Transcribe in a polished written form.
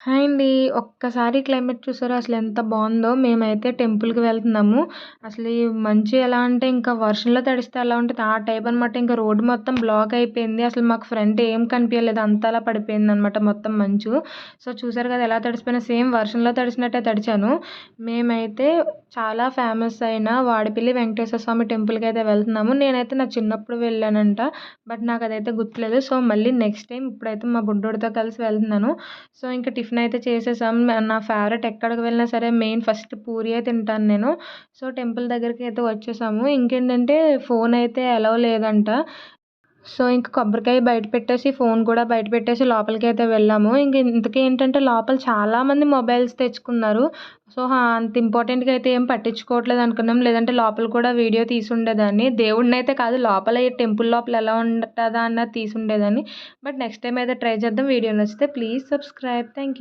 Hi అండి. ఒక్కసారి climate చూసారా అసలెంత బావుందో. మేమైతే టెంపుల్‌కి వెళ్తున్నాము. అసలు ఈ మంచు ఎలా అంటే ఇంకా వర్షంలో తడిస్తే ఎలా ఉంటది ఆ టైప్ అనమాట. ఇంకా రోడ్డు మొత్తం బ్లాక్ అయిపోయింది. అసలు మాకు ఫ్రంట్ ఏం కనిపియలేదు. అంతలా పడిపోయిందనమాట మొత్తం మంచు. సో, చూసారు కదా ఎలా తడిసిపోయానో సేమ్ వర్షంలో తడిసినట్టే తడిచాను. మేమైతే చాలా ఫేమస్ అయిన వాడపల్లి వెంకటేశ్వర స్వామి టెంపుల్‌కైతే వెళ్తున్నాము. నేనైతే నా చిన్నప్పుడు వెళ్ళానంట. బట్ నాకదైతే గుర్తులేదు. సో, మళ్ళీ నెక్స్ట్ టైమ్ ఇప్పుడైతే మా బుడ్డోడితో కలిసి వెళ్తున్నాను. సో, ఇంక టిఫిన్ అయితే చేసేసాం. నా ఫేవరెట్ ఎక్కడికి వెళ్ళినా సరే మెయిన్ ఫస్ట్ పూరియే తింటాను నేను. సో, టెంపుల్ దగ్గరికి అయితే వచ్చేసాము. ఇంకేంటంటే ఫోన్ అయితే అలౌ లేదంట. సో, ఇంక కొబ్బరికాయ బయట పెట్టేసి, ఫోన్ కూడా బయట పెట్టేసి లోపలికైతే వెళ్ళాము. ఇంక ఇంతకీ ఏంటంటే లోపల చాలామంది మొబైల్స్ తెచ్చుకున్నారు. సో, అంత ఇంపార్టెంట్‌గా అయితే ఏం పట్టించుకోవట్లేదు అనుకున్నాం. లేదంటే లోపల కూడా వీడియో తీసుండేదాన్ని. దేవుడినైతే కాదు లోపల ఈ టెంపుల్ లోపల ఎలా ఉంటదా అన్నది తీసుండేదాన్ని. బట్ నెక్స్ట్ టైమ్ అయితే ట్రై చేద్దాం. వీడియో నచ్చితే ప్లీజ్ సబ్స్క్రైబ్. Thank you.